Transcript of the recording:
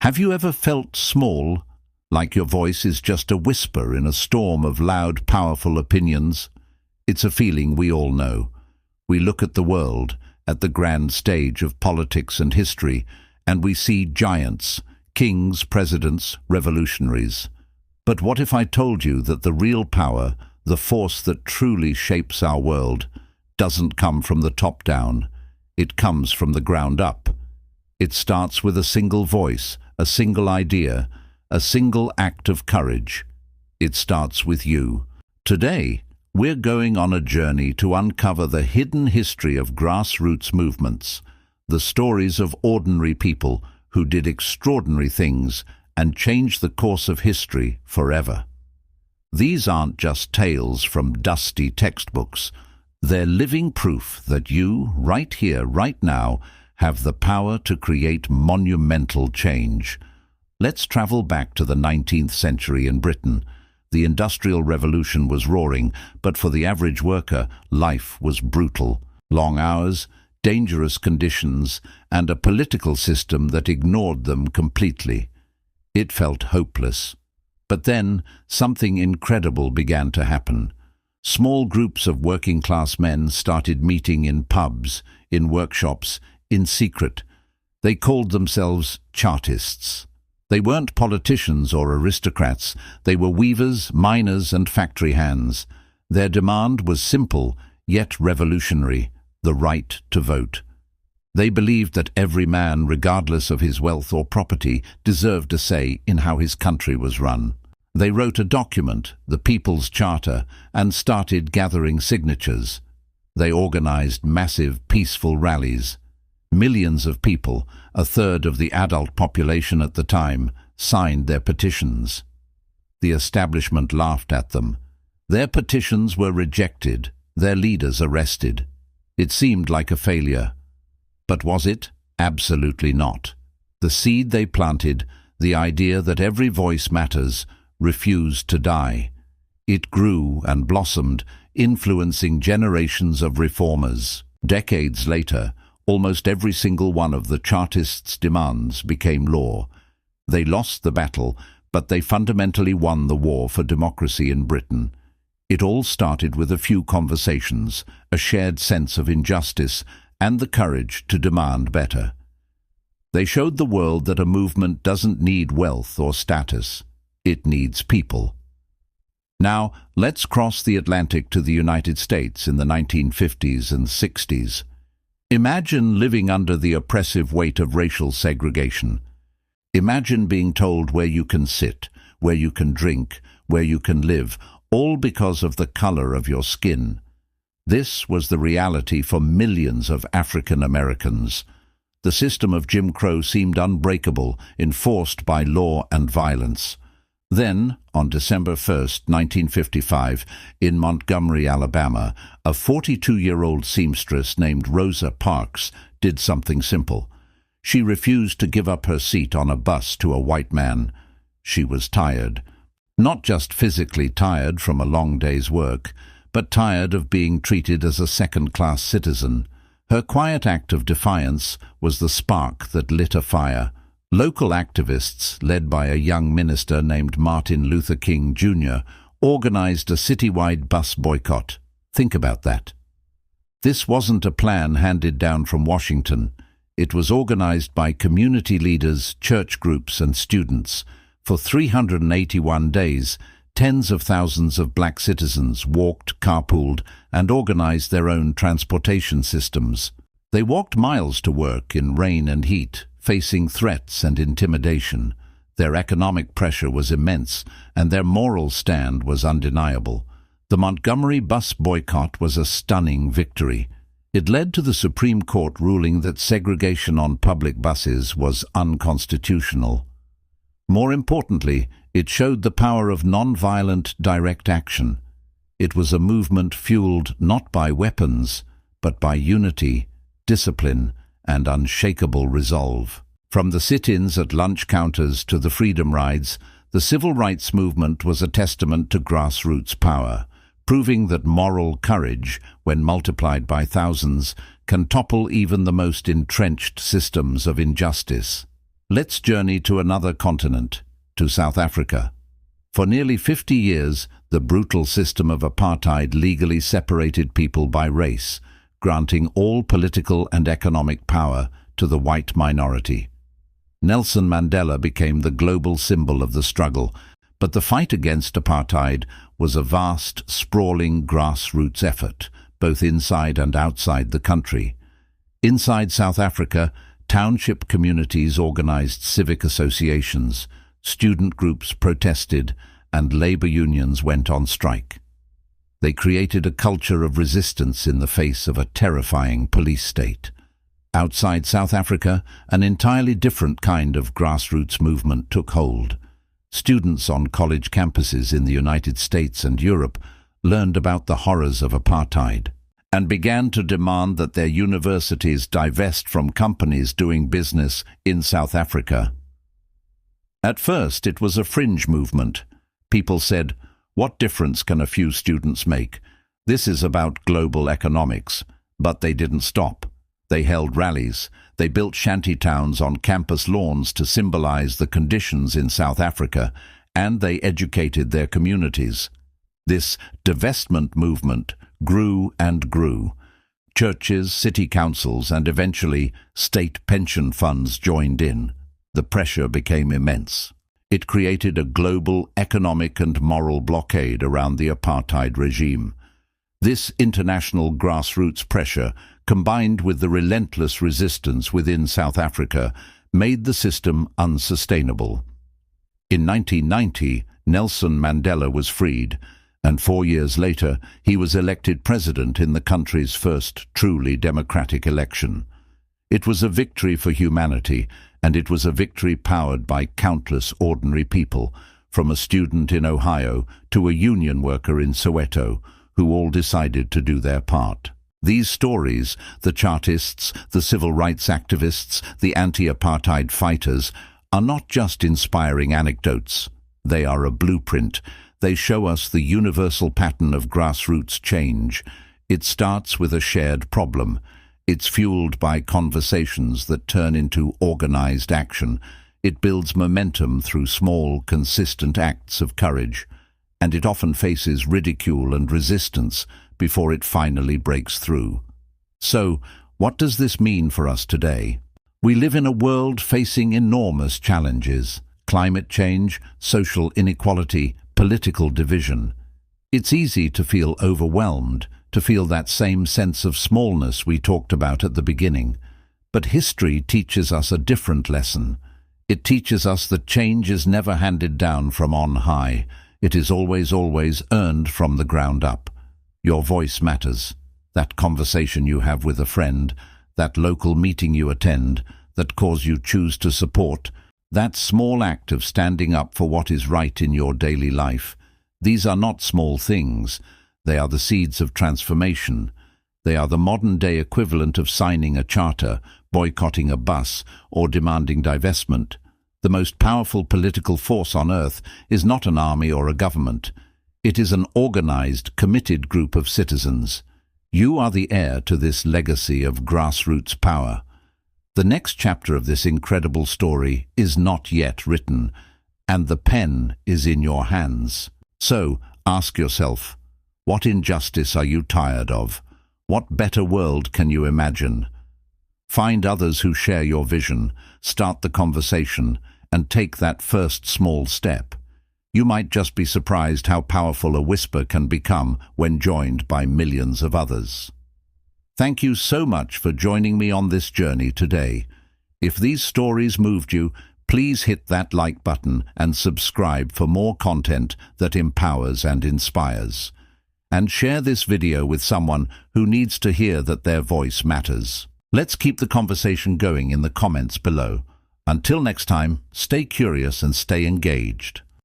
Have you ever felt small, like your voice is just a whisper in a storm of loud, powerful opinions? It's a feeling we all know. We look at the world, at the grand stage of politics and history, and we see giants, kings, presidents, revolutionaries. But what if I told you that the real power, the force that truly shapes our world, doesn't come from the top down? It comes from the ground up. It starts with a single voice, a single idea, a single act of courage. It starts with you. Today, we're going on a journey to uncover the hidden history of grassroots movements, the stories of ordinary people who did extraordinary things and changed the course of history forever. These aren't just tales from dusty textbooks. They're living proof that you, right here, right now, have the power to create monumental change. Let's travel back to the 19th century in Britain. The Industrial Revolution was roaring, but for the average worker, life was brutal. Long hours, dangerous conditions, and a political system that ignored them completely. It felt hopeless. But then, something incredible began to happen. Small groups of working-class men started meeting in pubs, in workshops, in secret. They called themselves Chartists. They weren't politicians or aristocrats. They were weavers, miners, and factory hands. Their demand was simple, yet revolutionary: the right to vote. They believed that every man, regardless of his wealth or property, deserved a say in how his country was run. They wrote a document, the People's Charter, and started gathering signatures. They organized massive, peaceful rallies. Millions of people, a third of the adult population at the time, signed their petitions. The establishment laughed at them. Their petitions were rejected, their leaders arrested. It seemed like a failure. But was it? Absolutely not. The seed they planted, the idea that every voice matters, refused to die. It grew and blossomed, influencing generations of reformers. Decades later, almost every single one of the Chartists' demands became law. They lost the battle, but they fundamentally won the war for democracy in Britain. It all started with a few conversations, a shared sense of injustice, and the courage to demand better. They showed the world that a movement doesn't need wealth or status. It needs people. Now, let's cross the Atlantic to the United States in the 1950s and 60s. Imagine living under the oppressive weight of racial segregation. Imagine being told where you can sit, where you can drink, where you can live, all because of the color of your skin. This was the reality for millions of African Americans. The system of Jim Crow seemed unbreakable, enforced by law and violence. Then, on December 1st, 1955, in Montgomery, Alabama, a 42-year-old seamstress named Rosa Parks did something simple. She refused to give up her seat on a bus to a white man. She was tired. Not just physically tired from a long day's work, but tired of being treated as a second-class citizen. Her quiet act of defiance was the spark that lit a fire. Local activists, led by a young minister named Martin Luther King Jr., organized a citywide bus boycott. Think about that. This wasn't a plan handed down from Washington. It was organized by community leaders, church groups, and students. For 381 days, tens of thousands of black citizens walked, carpooled, and organized their own transportation systems. They walked miles to work in rain and heat, facing threats and intimidation. Their economic pressure was immense, and their moral stand was undeniable. The Montgomery bus boycott was a stunning victory. It led to the Supreme Court ruling that segregation on public buses was unconstitutional. More importantly, it showed the power of nonviolent direct action. It was a movement fueled not by weapons, but by unity, discipline, and unshakable resolve. From the sit-ins at lunch counters to the freedom rides, the civil rights movement was a testament to grassroots power, proving that moral courage, when multiplied by thousands, can topple even the most entrenched systems of injustice. Let's journey to another continent, to South Africa. For nearly 50 years, the brutal system of apartheid legally separated people by race, granting all political and economic power to the white minority. Nelson Mandela became the global symbol of the struggle, but the fight against apartheid was a vast, sprawling grassroots effort, both inside and outside the country. Inside South Africa, township communities organized civic associations, student groups protested, and labor unions went on strike. They created a culture of resistance in the face of a terrifying police state. Outside South Africa, an entirely different kind of grassroots movement took hold. Students on college campuses in the United States and Europe learned about the horrors of apartheid and began to demand that their universities divest from companies doing business in South Africa. At first, it was a fringe movement. People said, "What difference can a few students make? This is about global economics." But they didn't stop. They held rallies. They built shanty towns on campus lawns to symbolize the conditions in South Africa, and they educated their communities. This divestment movement grew and grew. Churches, city councils, and eventually state pension funds joined in. The pressure became immense. It created a global economic and moral blockade around the apartheid regime. This international grassroots pressure, combined with the relentless resistance within South Africa, made the system unsustainable. In 1990, Nelson Mandela was freed, and 4 years later, he was elected president in the country's first truly democratic election. It was a victory for humanity, and it was a victory powered by countless ordinary people, from a student in Ohio to a union worker in Soweto, who all decided to do their part. These stories, the Chartists, the civil rights activists, the anti-apartheid fighters, are not just inspiring anecdotes. They are a blueprint. They show us the universal pattern of grassroots change. It starts with a shared problem. It's fueled by conversations that turn into organized action. It builds momentum through small, consistent acts of courage. And it often faces ridicule and resistance before it finally breaks through. So, what does this mean for us today? We live in a world facing enormous challenges: climate change, social inequality, political division. It's easy to feel overwhelmed, to feel that same sense of smallness we talked about at the beginning. But history teaches us a different lesson. It teaches us that change is never handed down from on high. It is always earned from the ground up. Your voice matters. That conversation you have with a friend, that local meeting you attend, that cause you choose to support, that small act of standing up for what is right in your daily life. These are not small things. They are the seeds of transformation. They are the modern-day equivalent of signing a charter, boycotting a bus, or demanding divestment. The most powerful political force on earth is not an army or a government. It is an organized, committed group of citizens. You are the heir to this legacy of grassroots power. The next chapter of this incredible story is not yet written, and the pen is in your hands. So, ask yourself, what injustice are you tired of? What better world can you imagine? Find others who share your vision, start the conversation, and take that first small step. You might just be surprised how powerful a whisper can become when joined by millions of others. Thank you so much for joining me on this journey today. If these stories moved you, please hit that like button and subscribe for more content that empowers and inspires. And share this video with someone who needs to hear that their voice matters. Let's keep the conversation going in the comments below. Until next time, stay curious and stay engaged.